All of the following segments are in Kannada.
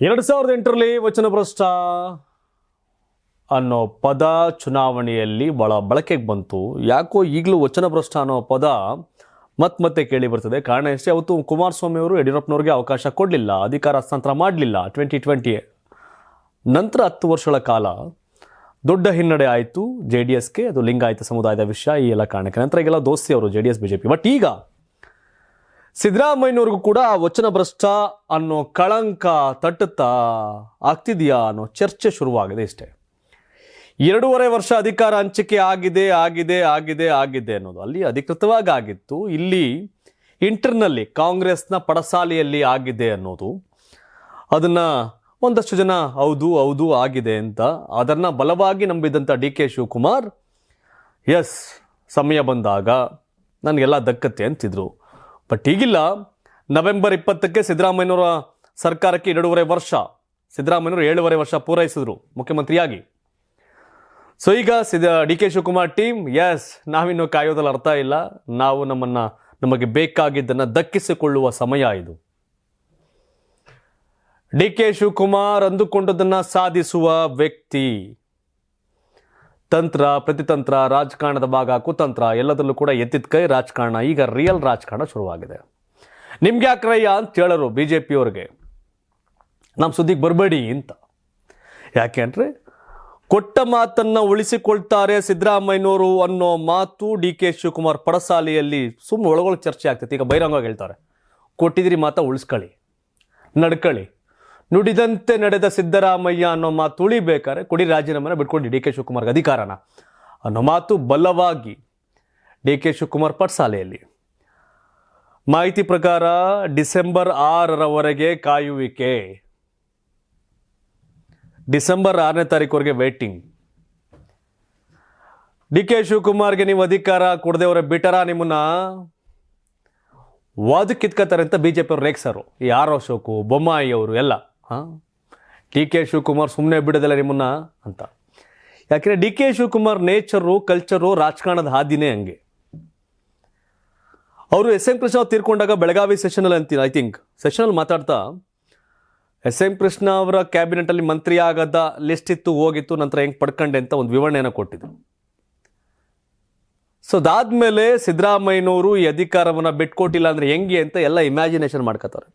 2008ರಲ್ಲಿ ವಚನಭ್ರಷ್ಟ ಅನ್ನೋ ಪದ ಚುನಾವಣೆಯಲ್ಲಿ ಬಳಕೆಗೆ ಬಂತು. ಯಾಕೋ ಈಗಲೂ ವಚನಭ್ರಷ್ಟ ಅನ್ನೋ ಪದ ಮತ್ತೆ ಕೇಳಿ ಬರ್ತದೆ. ಕಾರಣ ಎಷ್ಟೇ, ಅವತ್ತು ಕುಮಾರಸ್ವಾಮಿ ಅವರು ಯಡಿಯೂರಪ್ಪನವ್ರಿಗೆ ಅವಕಾಶ ಕೊಡಲಿಲ್ಲ, ಅಧಿಕಾರ ಹಸ್ತಾಂತರ ಮಾಡಲಿಲ್ಲ. 2020 ನಂತರ 10 ವರ್ಷಗಳ ಕಾಲ ದೊಡ್ಡ ಹಿನ್ನಡೆ ಆಯಿತು JDSಗೆ. ಅದು ಲಿಂಗಾಯತ ಸಮುದಾಯದ ವಿಷಯ, ಈ ಎಲ್ಲ ಕಾರಣಕ್ಕೆ ನಂತರ ಈಗೆಲ್ಲ ದೋಸ್ತಿ ಅವರು JDS BJP. ಬಟ್ ಈಗ ಸಿದ್ದರಾಮಯ್ಯನವ್ರಿಗೂ ಕೂಡ ವಚನಭ್ರಷ್ಟ ಅನ್ನೋ ಕಳಂಕ ತಟ್ಟುತ್ತಾ ಆಗ್ತಿದೆಯಾ ಅನ್ನೋ ಚರ್ಚೆ ಶುರುವಾಗಿದೆ. ಇಷ್ಟೇ, 2.5 ವರ್ಷ ಅಧಿಕಾರ ಹಂಚಿಕೆ ಆಗಿದೆ ಅನ್ನೋದು ಅಲ್ಲಿ ಅಧಿಕೃತವಾಗಿ ಆಗಿತ್ತು. ಇಲ್ಲಿ ಇಂಟರ್ನಲ್ಲಿ ಕಾಂಗ್ರೆಸ್ನ ಪಡಸಾಲೆಯಲ್ಲಿ ಆಗಿದೆ ಅನ್ನೋದು, ಅದನ್ನು ಒಂದಷ್ಟು ಜನ ಹೌದು ಆಗಿದೆ ಅಂತ ಅದನ್ನು ಬಲವಾಗಿ ನಂಬಿದಂಥ DK ಶಿವಕುಮಾರ್ ಎಸ್ ಸಮಯ ಬಂದಾಗ ನನಗೆಲ್ಲ ದಕ್ಕತ್ತೆ ಅಂತಿದ್ರು. ಬಟ್ ಈಗಿಲ್ಲ. ನವೆಂಬರ್ 20ಕ್ಕೆ ಸಿದ್ದರಾಮಯ್ಯನವರ ಸರ್ಕಾರಕ್ಕೆ 2.5 ವರ್ಷ, ಸಿದ್ದರಾಮಯ್ಯನವರು 7.5 ವರ್ಷ ಪೂರೈಸಿದ್ರು ಮುಖ್ಯಮಂತ್ರಿಯಾಗಿ. ಸೊ ಈಗ DK ಶಿವಕುಮಾರ್ ಟೀಮ್ ಎಸ್ ನಾವಿನ್ನು ಕಾಯೋದಲ್ಲಿ ಅರ್ಥ ಇಲ್ಲ, ನಾವು ನಮಗೆ ಬೇಕಾಗಿದ್ದನ್ನು ದಕ್ಕಿಸಿಕೊಳ್ಳುವ ಸಮಯ ಇದು. DK ಶಿವಕುಮಾರ್ ಅಂದುಕೊಂಡದನ್ನು ಸಾಧಿಸುವ ವ್ಯಕ್ತಿ. ತಂತ್ರ, ಪ್ರತಿತಂತ್ರ, ರಾಜಕಾರಣದ ಭಾಗ, ಕುತಂತ್ರ ಎಲ್ಲದರಲ್ಲೂ ಕೂಡ ಎತ್ತಿದ ಕೈ ರಾಜಕಾರಣ. ಈಗ ರಿಯಲ್ ರಾಜಕಾರಣ ಶುರುವಾಗಿದೆ. ನಿಮ್ಗೆ ಯಾಕ್ರಯ್ಯ ಅಂತ ಹೇಳೋರು BJP ಅವ್ರಿಗೆ, ನಮ್ಮ ಸುದ್ದಿಗೆ ಬರಬೇಡಿ ಅಂತ. ಯಾಕೆ ಅಂದರೆ ಕೊಟ್ಟ ಮಾತನ್ನು ಉಳಿಸಿಕೊಳ್ತಾರೆ ಸಿದ್ದರಾಮಯ್ಯನವರು ಅನ್ನೋ ಮಾತು DK ಶಿವಕುಮಾರ್ ಪಡಸಾಲೆಯಲ್ಲಿ ಸುಮ್ಮನೆ ಒಳಗೊಳಗೆ ಚರ್ಚೆ ಆಗ್ತೈತೆ. ಈಗ ಬಹಿರಂಗವಾಗಿ ಹೇಳ್ತಾರೆ, ಕೊಟ್ಟಿದ್ದೀರಿ ಮಾತ ಉಳಿಸ್ಕೊಳ್ಳಿ, ನಡ್ಕೊಳ್ಳಿ, ನುಡಿದಂತೆ ನಡೆದ ಸಿದ್ದರಾಮಯ್ಯ ಅನ್ನೋ ಮಾತು ಉಳಿಬೇಕಾದ್ರೆ ಕೊಡಿ ರಾಜೀನಾಮೆನ, ಬಿಟ್ಕೊಂಡು DK ಶಿವಕುಮಾರ್ಗೆ ಅಧಿಕಾರನ ಅನ್ನೋ ಮಾತು ಬಲವಾಗಿ DK ಶಿವಕುಮಾರ್ ಪಡಸಾಲೆಯಲ್ಲಿ. ಮಾಹಿತಿ ಪ್ರಕಾರ ಡಿಸೆಂಬರ್ 6ರವರೆಗೆ ಕಾಯುವಿಕೆ, ಡಿಸೆಂಬರ್ 6ನೇ ತಾರೀಕುವರೆಗೆ ವೇಟಿಂಗ್. DK ಶಿವಕುಮಾರ್ಗೆ ನೀವು ಅಧಿಕಾರ ಕೊಡದೇವ್ರೆ ಬಿಟರ ನಿಮ್ಮನ್ನ ವಾದ ಕಿತ್ಕೋತಾರೆ ಅಂತ BJP ಅವ್ರು ರೇಗ್ಸರು. ಈ ಆರ್ ಅಶೋಕು, ಬೊಮ್ಮಾಯಿ ಅವರು ಎಲ್ಲ DK ಶಿವಕುಮಾರ್ ಸುಮ್ಮನೆ ಬಿಡೋದಿಲ್ಲ ನಿಮ್ಮನ್ನ ಅಂತ. ಯಾಕೆಂದರೆ DK ಶಿವಕುಮಾರ್ ನೇಚರು, ಕಲ್ಚರು, ರಾಜಕಾರಣದ ಹಾದಿನೇ ಹಂಗೆ. ಅವರು SM ಕೃಷ್ಣ ಅವ್ರು ತೀರ್ಕೊಂಡಾಗ ಬೆಳಗಾವಿ ಸೆಷನಲ್ಲಿ ಅಂತೀನಿ, ಐ ಥಿಂಕ್ ಸೆಷನಲ್ಲಿ ಮಾತಾಡ್ತಾ SM ಕೃಷ್ಣ ಅವರ ಕ್ಯಾಬಿನೆಟಲ್ಲಿ ಮಂತ್ರಿ ಆಗದ ಲಿಸ್ಟ್ ಇತ್ತು, ಹೋಗಿತ್ತು, ನಂತರ ಹೆಂಗೆ ಪಡ್ಕೊಂಡೆ ಅಂತ ಒಂದು ವಿವರಣೆಯನ್ನು ಕೊಟ್ಟಿದ್ರು. ಸೊ ಅದಾದ್ಮೇಲೆ ಸಿದ್ದರಾಮಯ್ಯನವರು ಈ ಅಧಿಕಾರವನ್ನು ಬಿಟ್ಕೊಟ್ಟಿಲ್ಲ ಅಂದರೆ ಹೆಂಗೆ ಅಂತ ಎಲ್ಲ ಇಮ್ಯಾಜಿನೇಷನ್ ಮಾಡ್ಕೋತಾರೆ.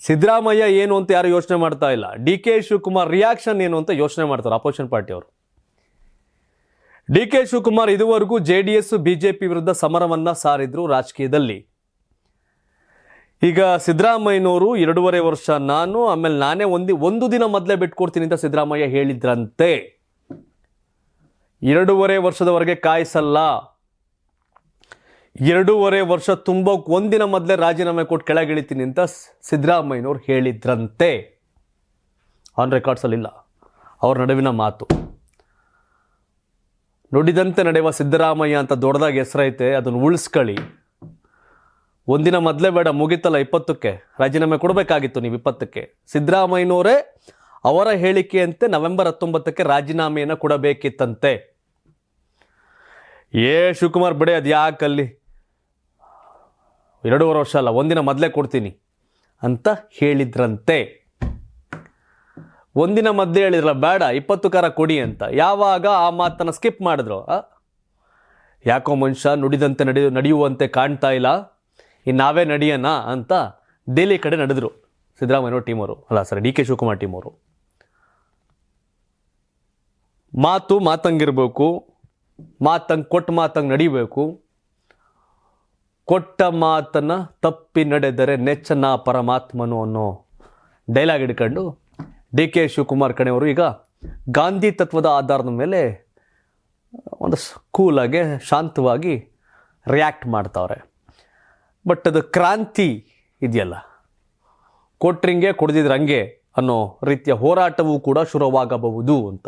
ಸಿದ್ದರಾಮಯ್ಯ ಏನು ಅಂತ ಯಾರು ಯೋಚನೆ ಮಾಡ್ತಾ ಇಲ್ಲ, DK ಶಿವಕುಮಾರ್ ರಿಯಾಕ್ಷನ್ ಏನು ಅಂತ ಯೋಚನೆ ಮಾಡ್ತಾರೆ ಅಪೋಸಿಷನ್ ಪಾರ್ಟಿಯವರು. DK ಶಿವಕುಮಾರ್ ಇದುವರೆಗೂ JDS BJP ವಿರುದ್ಧ ಸಮರವನ್ನು ಸಾರಿದ್ರು ರಾಜಕೀಯದಲ್ಲಿ. ಈಗ ಸಿದ್ದರಾಮಯ್ಯನವರು 2.5 ವರ್ಷ ಆಮೇಲೆ ನಾನೇ ಒಂದು ದಿನ ಮೊದಲೇ ಬಿಟ್ಕೊಡ್ತೀನಿ ಅಂತ ಸಿದ್ದರಾಮಯ್ಯ ಹೇಳಿದ್ರಂತೆ. 2.5 ವರ್ಷದವರೆಗೆ ಕಾಯಿಸಲ್ಲ, 2.5 ವರ್ಷ ತುಂಬೋಕೆ ಒಂದಿನ ಮೊದಲೇ ರಾಜೀನಾಮೆ ಕೊಟ್ಟು ಕೆಳಗಿಳಿತೀನಿ ಅಂತ ಸಿದ್ದರಾಮಯ್ಯನವ್ರು ಹೇಳಿದ್ರಂತೆ. ಆನ್ ರೆಕಾರ್ಡ್ಸಲ್ಲಿಲ್ಲ ಅವ್ರ ನಡುವಿನ ಮಾತು. ನುಡಿದಂತೆ ನಡೆಯುವ ಸಿದ್ದರಾಮಯ್ಯ ಅಂತ ದೊಡ್ಡದಾಗಿ ಹೆಸರೈತೆ, ಅದನ್ನು ಉಳಿಸ್ಕೊಳ್ಳಿ. ಒಂದಿನ ಮೊದಲೇ ಬೇಡ, ಮುಗಿತಲ್ಲ 20ಕ್ಕೆ ರಾಜೀನಾಮೆ ಕೊಡಬೇಕಾಗಿತ್ತು ನೀವು 20ಕ್ಕೆ. ಸಿದ್ದರಾಮಯ್ಯನವರೇ ಅವರ ಹೇಳಿಕೆಯಂತೆ ನವೆಂಬರ್ 19ಕ್ಕೆ ರಾಜೀನಾಮೆಯನ್ನು ಕೊಡಬೇಕಿತ್ತಂತೆ. ಶಿವಕುಮಾರ್ ಬಿಡಿ, ಅದು ಯಾಕಲ್ಲಿ 2.5 ವರ್ಷ ಅಲ್ಲ, ಒಂದಿನ ಮೊದಲೇ ಕೊಡ್ತೀನಿ ಅಂತ ಹೇಳಿದ್ರಂತೆ. ಒಂದಿನ ಮೊದಲೇ ಹೇಳಿದ್ರಲ್ಲ, ಬೇಡ 20 ಕಾರ ಕೊಡಿ ಅಂತ. ಯಾವಾಗ ಆ ಮಾತನ್ನು ಸ್ಕಿಪ್ ಮಾಡಿದ್ರು, ಯಾಕೋ ಮನುಷ್ಯ ನುಡಿದಂತೆ ನಡೆಯುವಂತೆ ಕಾಣ್ತಾ ಇಲ್ಲ, ಇನ್ನು ನಾವೇ ನಡೆಯೋಣ ಅಂತ ಡೆಲ್ಲಿ ಕಡೆ ನಡೆದ್ರು ಸಿದ್ದರಾಮಯ್ಯನವ್ರ ಟೀಮವರು, DK ಶಿವಕುಮಾರ್ ಟೀಮವರು. ಮಾತಂಗಿರ್ಬೇಕು, ಕೊಟ್ಟ ಮಾತಂಗೆ ನಡಿಬೇಕು. ಕೊಟ್ಟ ಮಾತನ್ನು ತಪ್ಪಿ ನಡೆದರೆ ನೆಚ್ಚನ ಪರಮಾತ್ಮನು ಅನ್ನೋ ಡೈಲಾಗ್ ಹಿಡ್ಕೊಂಡು DK ಶಿವಕುಮಾರ್ ಕಡೆಯವರು ಈಗ ಗಾಂಧಿ ತತ್ವದ ಆಧಾರದ ಮೇಲೆ ಒಂದು ಕೂಲಾಗಿ ಶಾಂತವಾಗಿ ರಿಯಾಕ್ಟ್ ಮಾಡ್ತಾವ್ರೆ. ಬಟ್ ಅದು ಕ್ರಾಂತಿ ಇದೆಯಲ್ಲ, ಕೊಟ್ರಿಂಗೆ ಕೊಡ್ದಿದ್ರಂಗೆ ಅನ್ನೋ ರೀತಿಯ ಹೋರಾಟವೂ ಕೂಡ ಶುರುವಾಗಬಹುದು ಅಂತ.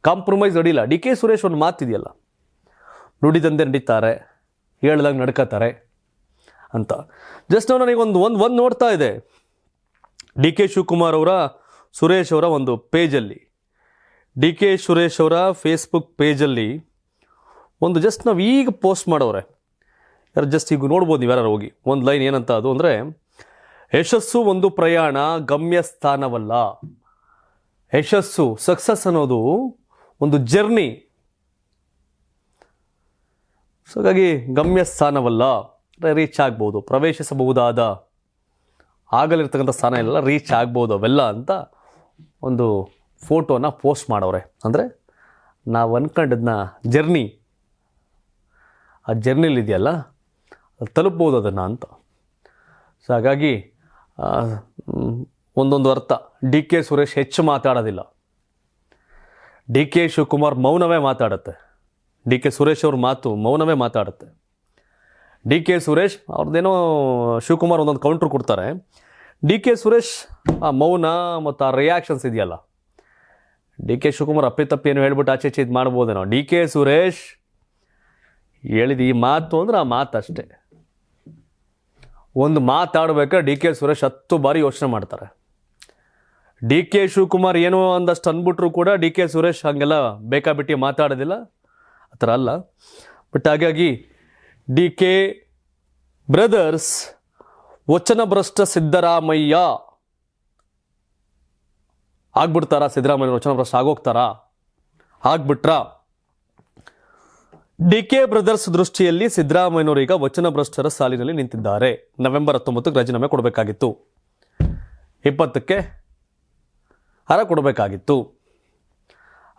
ಕಾಂಪ್ರಮೈಸ್ ಅಡಿಲ್ಲ. DK ಸುರೇಶ್ ಒಂದು ಮಾತಿದೆಯಲ್ಲ, ನುಡಿದಂತೆ ನಡೀತಾರೆ, ಹೇಳ್ದಂಗೆ ನಡ್ಕೋತಾರೆ ಅಂತ. ಜಸ್ಟ್ ನನಗೆ ಒಂದು ನೋಡ್ತಾ ಇದೆ DK ಶಿವಕುಮಾರ್ ಅವರ, ಸುರೇಶ್ ಅವರ ಒಂದು ಪೇಜಲ್ಲಿ, DK ಸುರೇಶ್ ಅವರ ಫೇಸ್ಬುಕ್ ಪೇಜಲ್ಲಿ ಒಂದು ಜಸ್ಟ್ ನಾವು ಈಗ ಪೋಸ್ಟ್ ಮಾಡೋರೆ, ಯಾರು ಜಸ್ಟ್ ಈಗ ನೋಡ್ಬೋದು ನೀವು ಯಾರು ಹೋಗಿ. ಒಂದು ಲೈನ್ ಏನಂತ ಅದು ಅಂದರೆ, ಯಶಸ್ಸು ಒಂದು ಪ್ರಯಾಣ, ಗಮ್ಯ ಸ್ಥಾನವಲ್ಲ. ಯಶಸ್ಸು, ಸಕ್ಸಸ್ ಅನ್ನೋದು ಒಂದು ಜರ್ನಿ. ಸೊ ಹಾಗಾಗಿ ಗಮ್ಯ ಸ್ಥಾನವಲ್ಲ, ರೀಚ್ ಆಗ್ಬೋದು, ಪ್ರವೇಶಿಸಬಹುದಾದ ಆಗಲಿರ್ತಕ್ಕಂಥ ಸ್ಥಾನ ಎಲ್ಲ ರೀಚ್ ಆಗ್ಬೋದು ಅವೆಲ್ಲ ಅಂತ ಒಂದು ಫೋಟೋನ ಪೋಸ್ಟ್ ಮಾಡವ್ರೆ. ಅಂದರೆ ನಾವು ಅಂದ್ಕೊಂಡಿದ್ನ ಜರ್ನಿ, ಆ ಜರ್ನಿಲಿದೆಯಲ್ಲ ಅದು ತಲುಪ್ಬೋದು ಅದನ್ನು ಅಂತ. ಸೊ ಹಾಗಾಗಿ ಒಂದೊಂದು ಅರ್ಥ. ಡಿ ಕೆ ಸುರೇಶ್ ಹೆಚ್ಚು ಮಾತಾಡೋದಿಲ್ಲ, ಡಿ ಕೆ ಶಿವಕುಮಾರ್ ಮೌನವೇ ಮಾತಾಡುತ್ತೆ. ಡಿ ಕೆ ಸುರೇಶ್ ಅವ್ರ ಮಾತು ಮೌನವೇ ಮಾತಾಡುತ್ತೆ. ಡಿ ಕೆ ಸುರೇಶ್ ಅವ್ರದ್ದೇನೋ ಶಿವಕುಮಾರ್ ಒಂದೊಂದು ಕೌಂಟ್ರ್ ಕೊಡ್ತಾರೆ. ಡಿ ಕೆ ಸುರೇಶ್ ಆ ಮೌನ ಮತ್ತು ಆ ರಿಯಾಕ್ಷನ್ಸ್ ಇದೆಯಲ್ಲ, ಡಿ ಕೆ ಶಿವಕುಮಾರ್ ಅಪ್ಪಿತಪ್ಪಿ ಏನು ಹೇಳ್ಬಿಟ್ಟು ಆಚೆ ಇದು ಮಾಡ್ಬೋದೇನೋ. ಡಿ ಕೆ ಸುರೇಶ್ ಹೇಳಿದ ಈ ಮಾತು ಅಂದ್ರೆ ಆ ಮಾತು ಅಷ್ಟೇ. ಒಂದು ಮಾತಾಡ್ಬೇಕಾದ್ರೆ ಡಿ ಕೆ ಸುರೇಶ್ 10 ಬಾರಿ ಯೋಚನೆ ಮಾಡ್ತಾರೆ. ಡಿ ಕೆ ಶಿವಕುಮಾರ್ ಏನೋ ಒಂದಷ್ಟು ಅಂದ್ಬಿಟ್ರು ಕೂಡ ಡಿ ಕೆ ಸುರೇಶ್ ಹಾಗೆಲ್ಲ ಬೇಕಾಬಿಟ್ಟಿ ಮಾತಾಡೋದಿಲ್ಲ, ಆ ಥರ ಅಲ್ಲ. ಬಟ್ ಹಾಗಾಗಿ ಡಿ ಕೆ ಬ್ರದರ್ಸ್ ವಚನಭ್ರಷ್ಟ ಸಿದ್ದರಾಮಯ್ಯ ಆಗ್ಬಿಡ್ತಾರಾ? ಸಿದ್ದರಾಮಯ್ಯ ವಚನಭ್ರಷ್ಟ ಆಗೋಗ್ತಾರಾ? ಆಗ್ಬಿಟ್ರಾ? ಡಿ ಕೆ ಬ್ರದರ್ಸ್ ದೃಷ್ಟಿಯಲ್ಲಿ ಸಿದ್ದರಾಮಯ್ಯನವರು ಈಗ ವಚನಭ್ರಷ್ಟರ ಸಾಲಿನಲ್ಲಿ ನಿಂತಿದ್ದಾರೆ. ನವೆಂಬರ್ 19ಕ್ಕೆ ರಾಜೀನಾಮೆ ಕೊಡಬೇಕಾಗಿತ್ತು, 20ಕ್ಕೆ ಹಾರ ಕೊಡಬೇಕಾಗಿತ್ತು.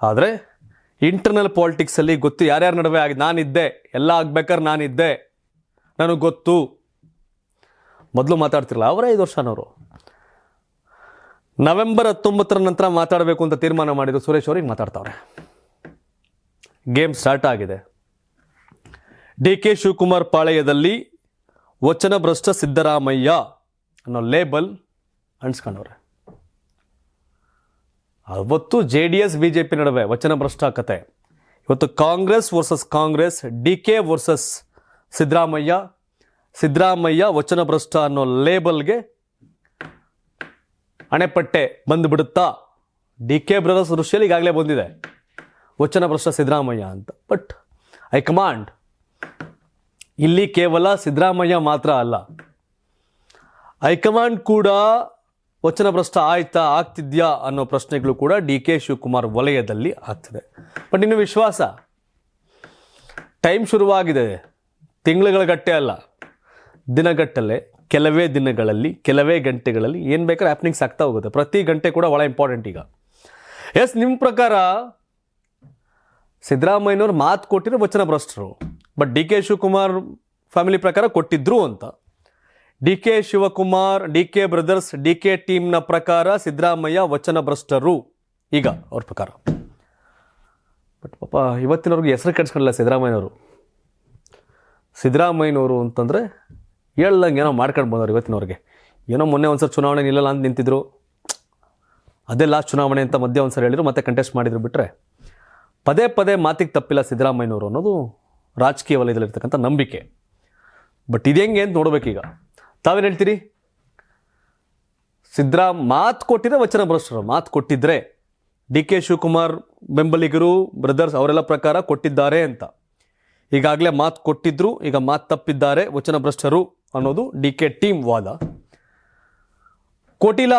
ಆದರೆ ಇಂಟರ್ನಲ್ ಪಾಲಿಟಿಕ್ಸಲ್ಲಿ ಗೊತ್ತು ಯಾರ್ಯಾರ ನಡುವೆ ನಾನಿದ್ದೆ, ಎಲ್ಲ ಆಗ್ಬೇಕಾದ್ರೆ ನಾನಿದ್ದೆ, ನನಗೆ ಗೊತ್ತು. ಮೊದಲು ಮಾತಾಡ್ತಿರಲ್ಲ ಅವರೇ 5 ವರ್ಷನವರು. ನವೆಂಬರ್ 19ರ ನಂತರ ಮಾತಾಡಬೇಕು ಅಂತ ತೀರ್ಮಾನ ಮಾಡಿದ್ರು ಸುರೇಶ್ ಅವ್ರಿಗೆ ಮಾತಾಡ್ತಾವ್ರೆ. ಗೇಮ್ ಸ್ಟಾರ್ಟ್ ಆಗಿದೆ. ಡಿ ಕೆ ಶಿವಕುಮಾರ್ ಪಾಳೆಯದಲ್ಲಿ ವಚನಭ್ರಷ್ಟ ಸಿದ್ದರಾಮಯ್ಯ ಅನ್ನೋ ಲೇಬಲ್ ಅಂಟಿಸ್ಕೊಂಡವ್ರೆ. ಅವತ್ತು JDS BJP ನಡುವೆ ವಚನಭ್ರಷ್ಟ ಕತೆ, ಇವತ್ತು ಕಾಂಗ್ರೆಸ್ ವರ್ಸಸ್ ಕಾಂಗ್ರೆಸ್, ಡಿ ಕೆ ವರ್ಸಸ್ ಸಿದ್ದರಾಮಯ್ಯ. ಸಿದ್ದರಾಮಯ್ಯ ವಚನಭ್ರಷ್ಟ ಅನ್ನೋ ಲೇಬಲ್ಗೆ ಅಣೆಪಟ್ಟೆ ಬಂದುಬಿಡುತ್ತಾ? ಡಿ ಕೆ ಬ್ರದರ್ಸ್ ದೃಷ್ಟಿಯಲ್ಲಿ ಈಗಾಗಲೇ ಬಂದಿದೆ ವಚನಭ್ರಷ್ಟ ಸಿದ್ದರಾಮಯ್ಯ ಅಂತ. ಬಟ್ ಹೈಕಮಾಂಡ್ ಇಲ್ಲಿ ಕೇವಲ ಸಿದ್ದರಾಮಯ್ಯ ಮಾತ್ರ ಅಲ್ಲ, ಹೈಕಮಾಂಡ್ ಕೂಡ ವಚನಭ್ರಷ್ಟ ಆಗ್ತಿದ್ಯಾ ಅನ್ನೋ ಪ್ರಶ್ನೆಗಳು ಕೂಡ ಡಿ ಕೆ ಶಿವಕುಮಾರ್ ವಲಯದಲ್ಲಿ ಆಗ್ತಿದೆ. ಬಟ್ ಇನ್ನು ವಿಶ್ವಾಸ, ಟೈಮ್ ಶುರುವಾಗಿದೆ. ತಿಂಗಳುಗಳ ಗಟ್ಟೆ ಅಲ್ಲ, ದಿನಗಟ್ಟಲೆ, ಕೆಲವೇ ದಿನಗಳಲ್ಲಿ, ಕೆಲವೇ ಗಂಟೆಗಳಲ್ಲಿ ಏನು ಬೇಕಾದ್ರೆ ಹ್ಯಾಪ್ನಿಂಗ್ಸ್ ಆಗ್ತಾ ಹೋಗುತ್ತೆ. ಪ್ರತಿ ಗಂಟೆ ಕೂಡ ಭಾಳ ಇಂಪಾರ್ಟೆಂಟ್ ಈಗ. ಎಸ್, ನಿಮ್ಮ ಪ್ರಕಾರ ಸಿದ್ದರಾಮಯ್ಯನವ್ರು ಮಾತು ಕೊಟ್ಟಿರೋ ವಚನಭ್ರಷ್ಟರು, ಬಟ್ ಡಿ ಕೆ ಶಿವಕುಮಾರ್ ಫ್ಯಾಮಿಲಿ ಪ್ರಕಾರ ಕೊಟ್ಟಿದ್ರು ಅಂತ. ಡಿ ಕೆ ಶಿವಕುಮಾರ್, ಡಿ ಕೆ ಬ್ರದರ್ಸ್, ಡಿ ಕೆ ಟೀಮ್ನ ಪ್ರಕಾರ ಸಿದ್ದರಾಮಯ್ಯ ವಚನಭ್ರಷ್ಟರು ಈಗ ಅವ್ರ ಪ್ರಕಾರ. ಬಟ್ ಪಾಪ ಇವತ್ತಿನವ್ರಿಗೆ ಹೆಸರು ಕೆಡ್ಸ್ಕೊಂಡಿಲ್ಲ ಸಿದ್ದರಾಮಯ್ಯನವರು. ಸಿದ್ದರಾಮಯ್ಯನವರು ಅಂತಂದರೆ ಹೇಳ್ದಂಗೆ ಏನೋ ಮಾಡ್ಕೊಂಡು ಬಂದವ್ರು ಇವತ್ತಿನವ್ರಿಗೆ. ಏನೋ ಮೊನ್ನೆ ಒಂದ್ಸರಿ ಚುನಾವಣೆ ನಿಲ್ಲಲ್ಲ ಅಂತ ನಿಂತಿದ್ರು, ಅದೇ ಲಾಸ್ಟ್ ಚುನಾವಣೆ ಅಂತ ಮಧ್ಯೆ ಒಂದ್ಸರಿ ಹೇಳಿದ್ರು, ಮತ್ತೆ ಕಂಟೆಸ್ಟ್ ಮಾಡಿದ್ರು. ಬಿಟ್ಟರೆ ಪದೇ ಪದೇ ಮಾತಿಗೆ ತಪ್ಪಿಲ್ಲ ಸಿದ್ದರಾಮಯ್ಯನವರು ಅನ್ನೋದು ರಾಜಕೀಯ ವಲಯದಲ್ಲಿರ್ತಕ್ಕಂಥ ನಂಬಿಕೆ. ಬಟ್ ಇದು ಹೆಂಗೆ ಅಂತ ನೋಡ್ಬೇಕೀಗ. ತಾವೇನು ಹೇಳ್ತೀರಿ? ಮಾತು ಕೊಟ್ಟಿದ್ರೆ ವಚನಭ್ರಷ್ಟರು, ಮಾತು ಕೊಟ್ಟಿದ್ರೆ ಡಿ ಕೆ ಶಿವಕುಮಾರ್ ಬೆಂಬಲಿಗರು, ಬ್ರದರ್ಸ್ ಅವರೆಲ್ಲ ಪ್ರಕಾರ ಕೊಟ್ಟಿದ್ದಾರೆ ಅಂತ. ಈಗಾಗಲೇ ಮಾತು ಕೊಟ್ಟಿದ್ರು, ಈಗ ಮಾತು ತಪ್ಪಿದ್ದಾರೆ, ವಚನಭ್ರಷ್ಟರು ಅನ್ನೋದು ಡಿ ಕೆ ಟೀಮ್ ವಾದ. ಕೊಟ್ಟಿಲ್ಲ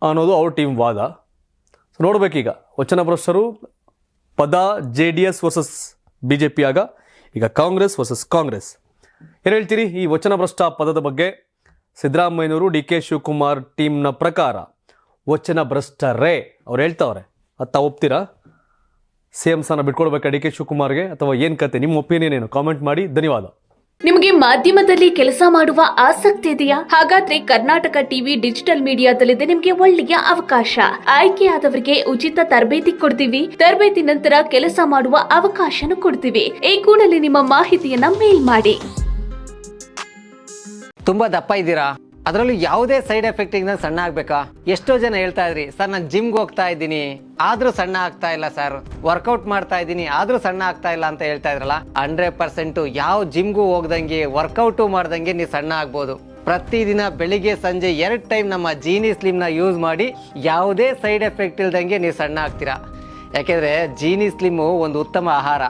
ಅನ್ನೋದು ಅವ್ರ ಟೀಮ್ ವಾದ. ಸೊ ನೋಡ್ಬೇಕೀಗ ವಚನಭ್ರಷ್ಟರು ಪದ JDS ವರ್ಸಸ್ BJP ಆಗ, ಈಗ ಕಾಂಗ್ರೆಸ್ ವರ್ಸಸ್ ಕಾಂಗ್ರೆಸ್. ಏನು ಹೇಳ್ತೀರಿ ಈ ವಚನಭ್ರಷ್ಟ ಪದದ ಬಗ್ಗೆ? ಸಿದ್ದರಾಮಯ್ಯನವರು ಡಿ ಕೆ ಶಿವಕುಮಾರ್ ಟೀಮ್ನ ಪ್ರಕಾರ ವಚನಭ್ರಷ್ಟರೇ ಅವ್ರು ಹೇಳ್ತಾವ್ರೆ. ಅದು ತಾವು ಒಪ್ತೀರಾ? CM ಸ್ಥಾನ ಬಿಟ್ಕೊಡ್ಬೇಕಾ ಡಿ ಕೆ ಶಿವಕುಮಾರ್ಗೆ, ಅಥವಾ ಏನು ಕತೆ? ನಿಮ್ಮ ಒಪಿನಿಯನ್ ಏನು? ಕಾಮೆಂಟ್ ಮಾಡಿ. ಧನ್ಯವಾದ. ನಿಮಗೆ ಮಾಧ್ಯಮದಲ್ಲಿ ಕೆಲಸ ಮಾಡುವ ಆಸಕ್ತಿ ಇದೆಯಾ? ಹಾಗಾದ್ರೆ ಕರ್ನಾಟಕ ಟಿವಿ ಡಿಜಿಟಲ್ ಮೀಡಿಯಾದಲ್ಲಿದೆ ನಿಮಗೆ ಒಳ್ಳೆಯ ಅವಕಾಶ. ಆಯ್ಕೆಯಾದವರಿಗೆ ಉಚಿತ ತರಬೇತಿ ಕೊಡ್ತೀವಿ. ತರಬೇತಿ ನಂತರ ಕೆಲಸ ಮಾಡುವ ಅವಕಾಶನೂ ಕೊಡ್ತೀವಿ. ಈ ಕೂಡಲೇ ನಿಮ್ಮ ಮಾಹಿತಿಯನ್ನ ಮೇಲ್ ಮಾಡಿ. ತುಂಬಾ ದಪ್ಪ ಇದ್ದೀರಾ? ಅದರಲ್ಲೂ ಯಾವುದೇ ಸೈಡ್ ಎಫೆಕ್ಟ್ ಇಂದ ಸಣ್ಣ ಆಗ್ಬೇಕಾ? ಎಷ್ಟೋ ಜನ ಹೇಳ್ತಾ ಇದ್ರಿ, ಸರ್ ನಾನು ಜಿಮ್ಗೆ ಹೋಗ್ತಾ ಇದ್ದೀನಿ ಆದ್ರೂ ಸಣ್ಣ ಆಗ್ತಾ ಇಲ್ಲ ಸರ್, ವರ್ಕೌಟ್ ಮಾಡ್ತಾ ಇದ್ದೀನಿ ಆದ್ರೂ ಸಣ್ಣ ಆಗ್ತಾ ಇಲ್ಲ ಅಂತ ಹೇಳ್ತಾ ಇದ್ರಲ್ಲ. 100% ಯಾವ ಜಿಮ್ಗೂ ಹೋಗ್ದಂಗೆ ವರ್ಕೌಟು ಮಾಡ್ದಂಗೆ ನೀವು ಸಣ್ಣ ಆಗ್ಬೋದು. ಪ್ರತಿದಿನ ಬೆಳಿಗ್ಗೆ ಸಂಜೆ 2 ಟೈಮ್ ನಮ್ಮ ಜೀನಿ ಸ್ಲಿಮ್ನ ಯೂಸ್ ಮಾಡಿ ಯಾವುದೇ ಸೈಡ್ ಎಫೆಕ್ಟ್ ಇಲ್ದಂಗೆ ನೀವು ಸಣ್ಣ ಆಗ್ತೀರಾ. ಯಾಕೆಂದ್ರೆ ಜೀನಿ ಸ್ಲಿಮ್ಮು ಒಂದು ಉತ್ತಮ ಆಹಾರ.